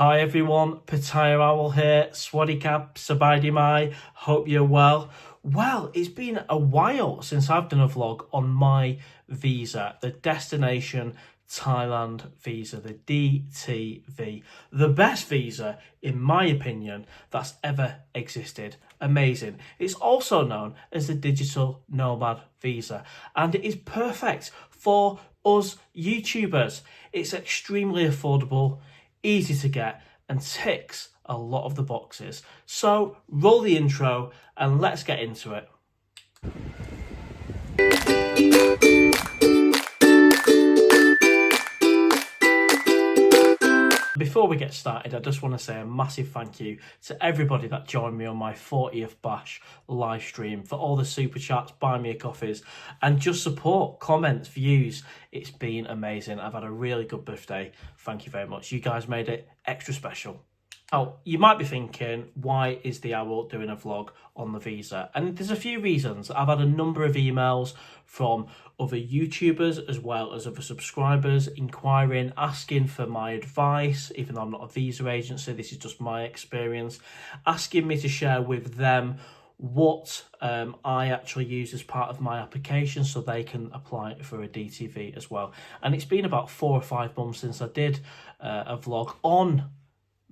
Hi everyone, Pattaya Owl here, Swadikap, Sabaidi Mai, hope you're well. Well, it's been a while since I've done a vlog on my visa, the Destination Thailand Visa, the DTV. The best visa, in my opinion, that's ever existed. Amazing. It's also known as the Digital Nomad Visa, and it is perfect for us YouTubers. It's extremely affordable, easy to get, and ticks a lot of the boxes. So roll the intro and let's get into it. Before we get started, I just want to say a massive thank you to everybody that joined me on my 40th bash live stream, for all the super chats, buy me a coffees, and just support, comments, views. It's been amazing. I've had a really good birthday. Thank you very much. You guys made it extra special. Now, you might be thinking, why is the Owl doing a vlog on the visa? And there's a few reasons. I've had a number of emails from other YouTubers as well as other subscribers inquiring, asking for my advice, even though I'm not a visa agency, this is just my experience, asking me to share with them what I actually use as part of my application so they can apply for a DTV as well. And it's been about 4 or 5 months since I did a vlog on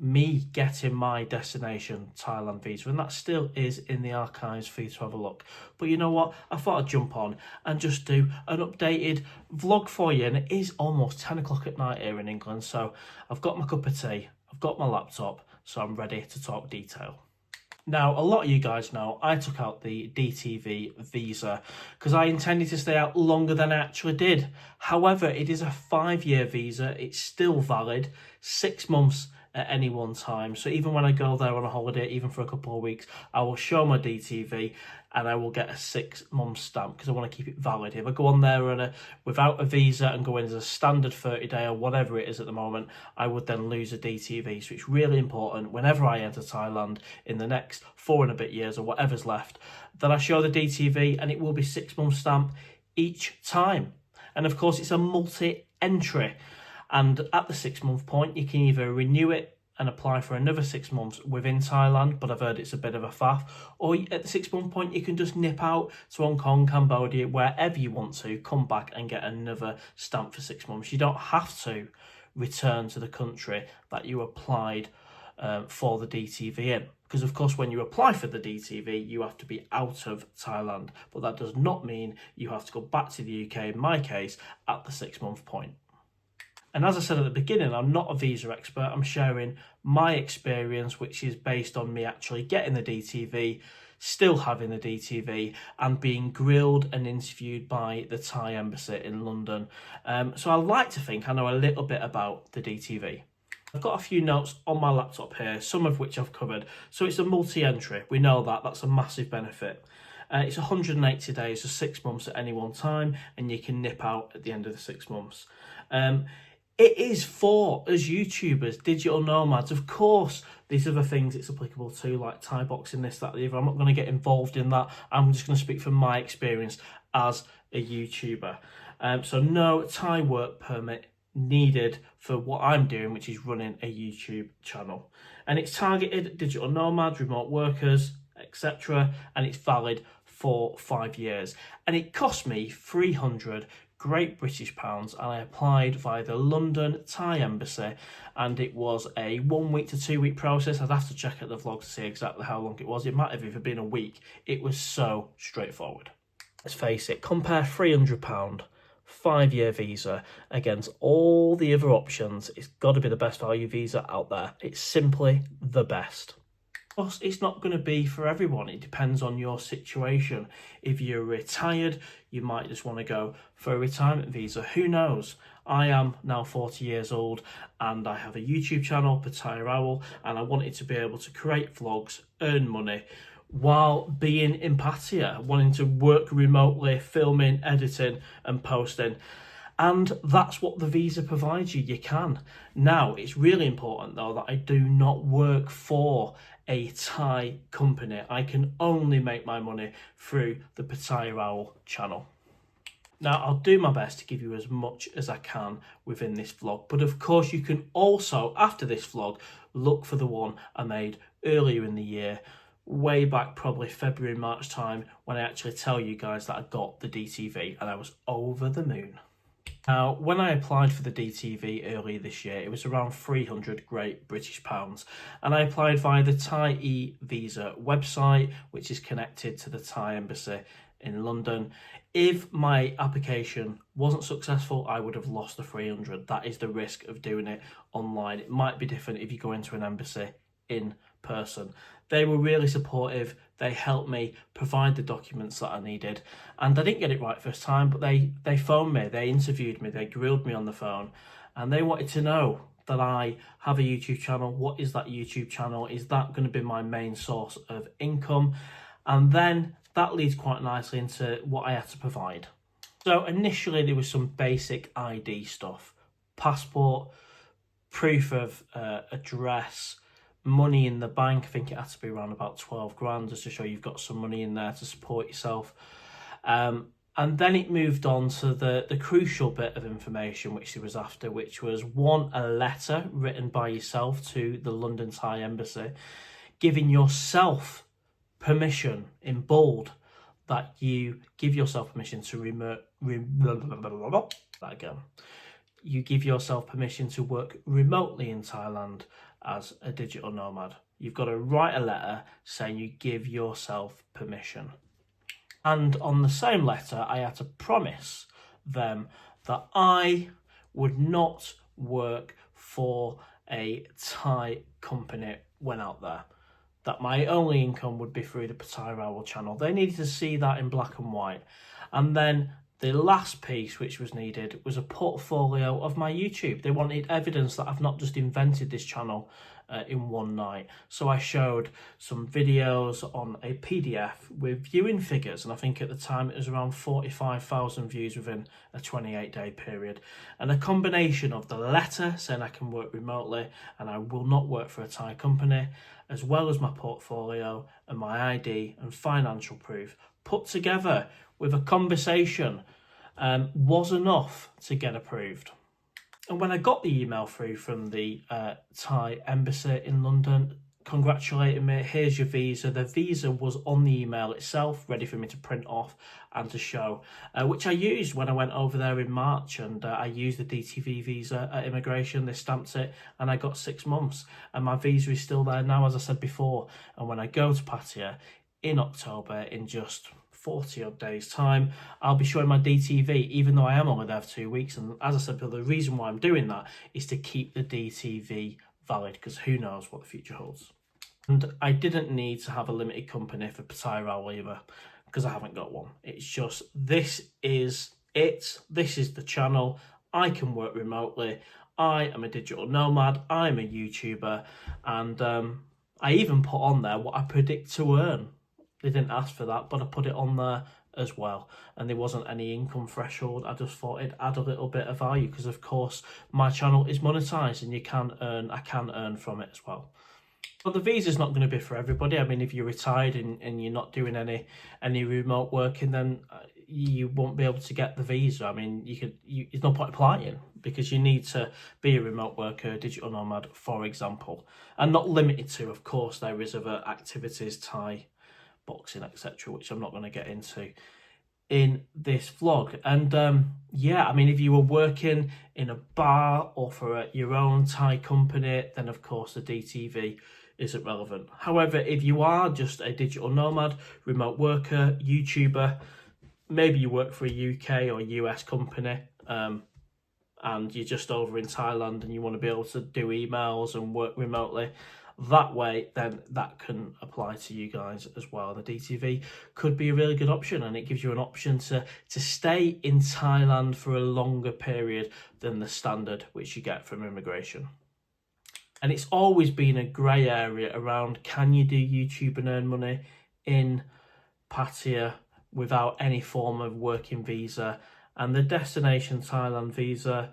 me getting my Destination Thailand Visa, and that still is in the archives for you to have a look. But you know what, I thought I'd jump on and just do an updated vlog for you. And it is almost 10 o'clock at night here in England, so I've got my cup of tea, I've got my laptop, so I'm ready to talk detail. Now, a lot of you guys know I took out the DTV visa because I intended to stay out longer than I actually did. However, it is a 5-year visa. It's still valid, 6 months at any one time. So even when I go there on a holiday, even for a couple of weeks, I will show my DTV and I will get a 6-month stamp because I want to keep it valid. If I go on there without a visa and go in as a standard 30-day or whatever it is at the moment, I would then lose a DTV. So it's really important whenever I enter Thailand in the next 4 and a bit years or whatever's left, that I show the DTV, and it will be 6-month stamp each time. And of course, it's a multi-entry. And at the 6-month point, you can either renew it and apply for another 6 months within Thailand, but I've heard it's a bit of a faff. Or at the 6-month point, you can just nip out to Hong Kong, Cambodia, wherever you want to, come back and get another stamp for 6 months. You don't have to return to the country that you applied for the DTV in. Because of course, when you apply for the DTV, you have to be out of Thailand. But that does not mean you have to go back to the UK, in my case, at the 6-month point. And as I said at the beginning, I'm not a visa expert. I'm sharing my experience, which is based on me actually getting the DTV, still having the DTV, and being grilled and interviewed by the Thai embassy in London. So I like to think I know a little bit about the DTV. I've got a few notes on my laptop here, some of which I've covered. So it's a multi-entry. We know that. That's a massive benefit. It's 180 days, so 6 months at any one time, and you can nip out at the end of the 6 months. It is for us YouTubers, digital nomads. Of course, these other things it's applicable to, like Thai boxing, this, that, the other. I'm not going to get involved in that. I'm just going to speak from my experience as a YouTuber. So no Thai work permit needed for what I'm doing, which is running a YouTube channel. And it's targeted at digital nomads, remote workers, etc. And it's valid for 5 years. And it cost me 300 Great British pounds, and I applied via the London Thai embassy, and it was a 1 week to 2 week process. I'd have to check out the vlog to see exactly how long it was. It might have even been a week. It was so straightforward. Let's face it, compare £300 5-year visa against all the other options. It's got to be the best value visa out there. It's simply the best. Of course, it's not going to be for everyone. It depends on your situation. If you're retired, you might just want to go for a retirement visa. Who knows? I am now 40 years old and I have a YouTube channel, Pattaya Owl, and I wanted to be able to create vlogs, earn money while being in Pattaya, wanting to work remotely, filming, editing and posting. And that's what the visa provides you. You can. Now, it's really important, though, that I do not work for a Thai company. I can only make my money through the Pattaya Owl channel. Now, I'll do my best to give you as much as I can within this vlog, but of course you can also, after this vlog, look for the one I made earlier in the year, way back probably February, March time, when I actually tell you guys that I got the DTV and I was over the moon. Now, when I applied for the DTV earlier this year, it was around 300 Great British pounds, and I applied via the Thai Visa website, which is connected to the Thai embassy in London. If my application wasn't successful, I would have lost the 300. That is the risk of doing it online. It might be different if you go into an embassy in person. They were really supportive. They helped me provide the documents that I needed, and I didn't get it right first time, but they phoned me, they interviewed me, they grilled me on the phone, and they wanted to know that I have a YouTube channel. What is that YouTube channel? Is that going to be my main source of income? And then that leads quite nicely into what I had to provide. So initially there was some basic ID stuff: passport, proof of address, money in the bank. I think it had to be around about 12 grand, just to show you've got some money in there to support yourself. And then it moved on to the crucial bit of information which it was after, which was a letter written by yourself to the London Thai embassy, giving yourself permission, in bold, that you give yourself permission to you give yourself permission to work remotely in Thailand as a digital nomad. You've got to write a letter saying you give yourself permission. And on the same letter, I had to promise them that I would not work for a Thai company when out there, that my only income would be through the Pattaya Rawal channel. They needed to see that in black and white. And then the last piece which was needed was a portfolio of my YouTube. They wanted evidence that I've not just invented this channel in one night. So I showed some videos on a PDF with viewing figures, and I think at the time it was around 45,000 views within a 28-day period. And a combination of the letter saying I can work remotely and I will not work for a Thai company, as well as my portfolio and my ID and financial proof, put together with a conversation, was enough to get approved. And when I got the email through from the Thai embassy in London congratulating me, here's your visa, the visa was on the email itself, ready for me to print off and to show, which I used when I went over there in March, and I used the DTV visa at immigration. They stamped it and I got 6 months, and my visa is still there now, as I said before. And when I go to Pattaya in October, in just 40 odd days time, I'll be showing my DTV, even though I am only there for 2 weeks. And as I said, the reason why I'm doing that is to keep the DTV valid, because who knows what the future holds. And I didn't need to have a limited company for Pattaya Rawal either, because I haven't got one. It's just, this is it. This is the channel. I can work remotely. I am a digital nomad. I'm a YouTuber. And I even put on there what I predict to earn. They didn't ask for that, but I put it on there as well. And there wasn't any income threshold. I just thought it'd add a little bit of value, because of course my channel is monetized and I can earn from it as well. But the visa's not going to be for everybody. I mean, if you're retired and you're not doing any remote working, then you won't be able to get the visa. I mean, it's no point applying, because you need to be a remote worker, digital nomad, for example, and not limited to. Of course, there is other activities, Thai boxing, etc., which I'm not going to get into in this vlog. And yeah, I mean, if you were working in a bar or for your own Thai company, then of course the DTV isn't relevant. However, if you are just a digital nomad, remote worker, YouTuber, maybe you work for a UK or US company, and you're just over in Thailand and you want to be able to do emails and work remotely that way, then that can apply to you guys as well. The DTV could be a really good option, and it gives you an option to stay in Thailand for a longer period than the standard which you get from immigration. And it's always been a grey area around, can you do YouTube and earn money in Pattaya without any form of working visa? And the Destination Thailand Visa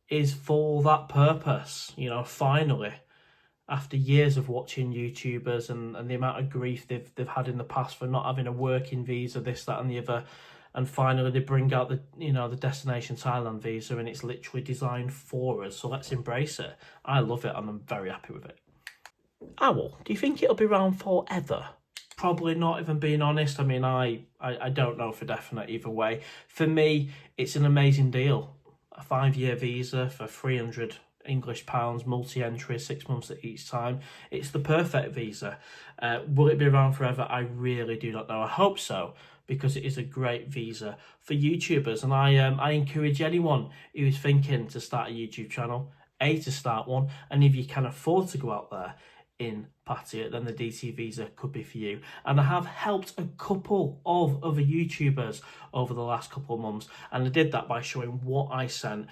is for that purpose, you know, finally. After years of watching YouTubers and the amount of grief they've had in the past for not having a working visa, this, that and the other, And finally, they bring out the Destination Thailand Visa, and it's literally designed for us. So let's embrace it. I love it, and I'm very happy with it. Owl, do you think it'll be around forever? Probably not, if I'm being honest. I mean, I don't know for definite either way. For me, it's an amazing deal. A 5-year visa for £300 multi-entry, 6 months at each time. It's the perfect visa. Will it be around forever? I really do not know. I hope so, because it is a great visa for YouTubers. And I encourage anyone who is thinking to start a YouTube channel, to start one. And if you can afford to go out there in Pattaya, then the DT visa could be for you. And I have helped a couple of other YouTubers over the last couple of months, and I did that by showing what I sent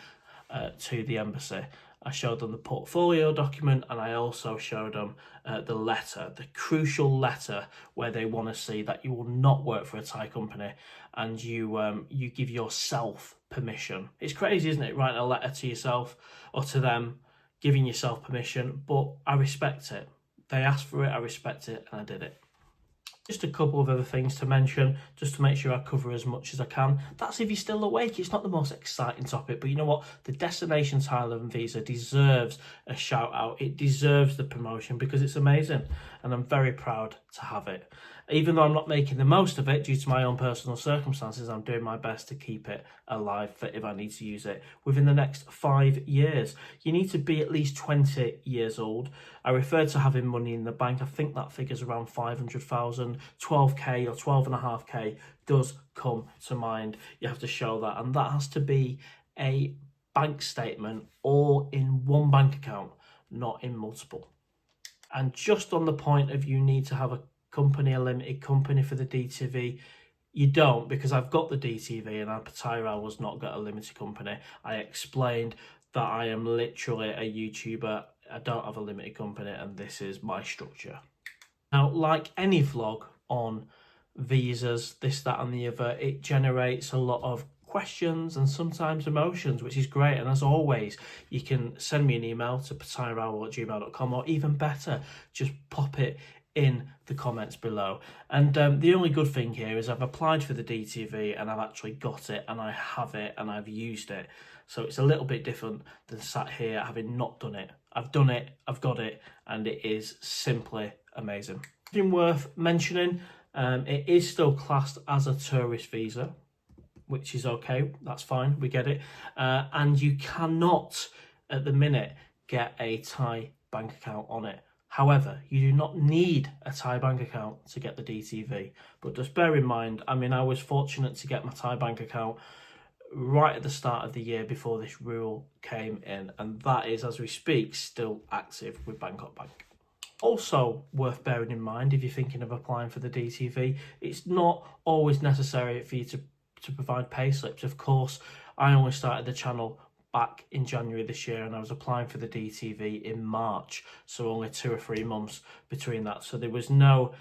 to the embassy. I showed them the portfolio document, and I also showed them the letter, the crucial letter where they want to see that you will not work for a Thai company, and you give yourself permission. It's crazy, isn't it, writing a letter to yourself or to them, giving yourself permission, but I respect it. They asked for it, I respect it, and I did it. Just a couple of other things to mention, just to make sure I cover as much as I can. That's if you're still awake. It's not the most exciting topic, but you know what? The Destination Thailand Visa deserves a shout out. It deserves the promotion because it's amazing, and I'm very proud to have it. Even though I'm not making the most of it due to my own personal circumstances, I'm doing my best to keep it alive for if I need to use it within the next 5 years. You need to be at least 20 years old. I refer to having money in the bank. I think that figure's around 500,000, 12k or 12.5k does come to mind. You have to show that, and that has to be a bank statement or in one bank account, not in multiple. And just on the point of you need to have a company, a limited company for the DTV, you don't, because I've got the DTV and Pattaya was not got a limited company. I explained that I am literally a YouTuber. I don't have a limited company, and this is my structure. Now, like any vlog on visas, this, that, and the other, it generates a lot of questions and sometimes emotions, which is great. And as always, you can send me an email to pattaya@gmail.com, or even better, just pop it in the comments below. And the only good thing here is I've applied for the DTV and I've actually got it, and I have it, and I've used it. So it's a little bit different than sat here having not done it. I've done it, I've got it, and it is simply amazing. Something worth mentioning, it is still classed as a tourist visa, which is okay, that's fine, we get it. And you cannot, at the minute, get a Thai bank account on it. However, you do not need a Thai bank account to get the DTV. But just bear in mind, I mean, I was fortunate to get my Thai bank account right at the start of the year before this rule came in. And that is, as we speak, still active with Bangkok Bank. Also worth bearing in mind, if you're thinking of applying for the DTV, it's not always necessary for you to provide pay slips. Of course, I only started the channel back in January this year, and I was applying for the DTV in March, so only 2 or 3 months between that. So there was no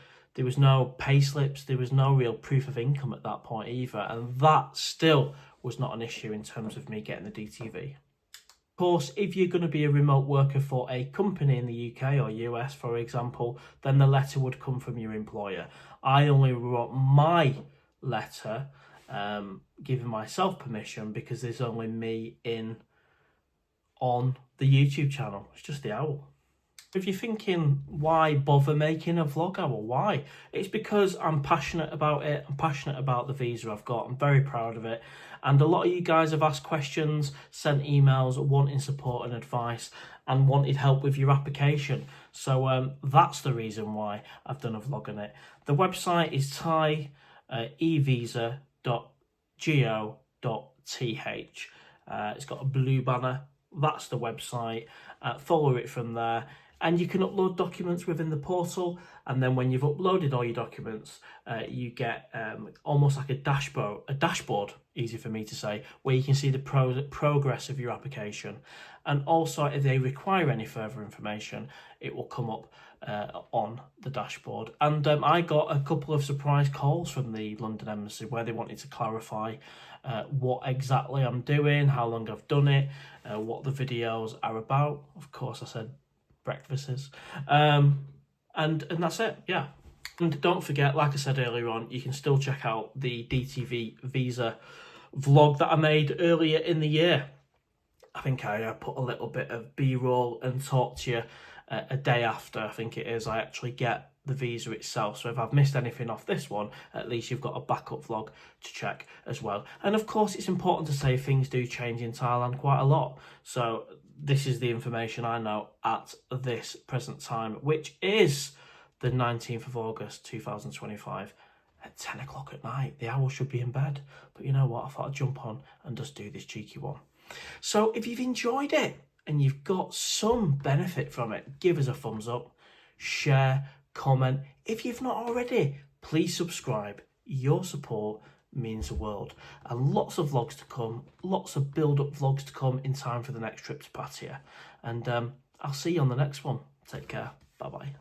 pay slips, there was no real proof of income at that point either, and that still was not an issue in terms of me getting the DTV. Of course, if you're going to be a remote worker for a company in the UK or US, for example, then the letter would come from your employer. I only wrote my letter giving myself permission because there's only me on the YouTube channel. It's just the owl. If you're thinking, why bother making a vlog owl? Why? It's because I'm passionate about it. I'm passionate about the visa I've got. I'm very proud of it. And a lot of you guys have asked questions, sent emails, wanting support and advice, and wanted help with your application. So that's the reason why I've done a vlog on it. The website is thaievisa.go.th. It's got a blue banner. That's the website. Follow it from there. And you can upload documents within the portal. And then when you've uploaded all your documents, you get almost like a dashboard, easy for me to say, where you can see the progress of your application. And also, if they require any further information, it will come up on the dashboard. And I got a couple of surprise calls from the London Embassy where they wanted to clarify what exactly I'm doing, how long I've done it, what the videos are about. Of course, I said breakfasts. And that's it, yeah. And don't forget, like I said earlier on, you can still check out the DTV Visa vlog that I made earlier in the year. I think I put a little bit of B-roll and talk to you a day after, I think it is, I actually get the visa itself. So if I've missed anything off this one, at least you've got a backup vlog to check as well. And of course, it's important to say things do change in Thailand quite a lot. So this is the information I know at this present time, which is the 19th of August 2025 at 10 o'clock at night. The owl should be in bed. But you know what? I thought I'd jump on and just do this cheeky one. So if you've enjoyed it and you've got some benefit from it, give us a thumbs up, share, comment. If you've not already, please subscribe. Your support means the world. And lots of vlogs to come, lots of build-up vlogs to come in time for the next trip to Pattaya. And I'll see you on the next one. Take care. Bye-bye.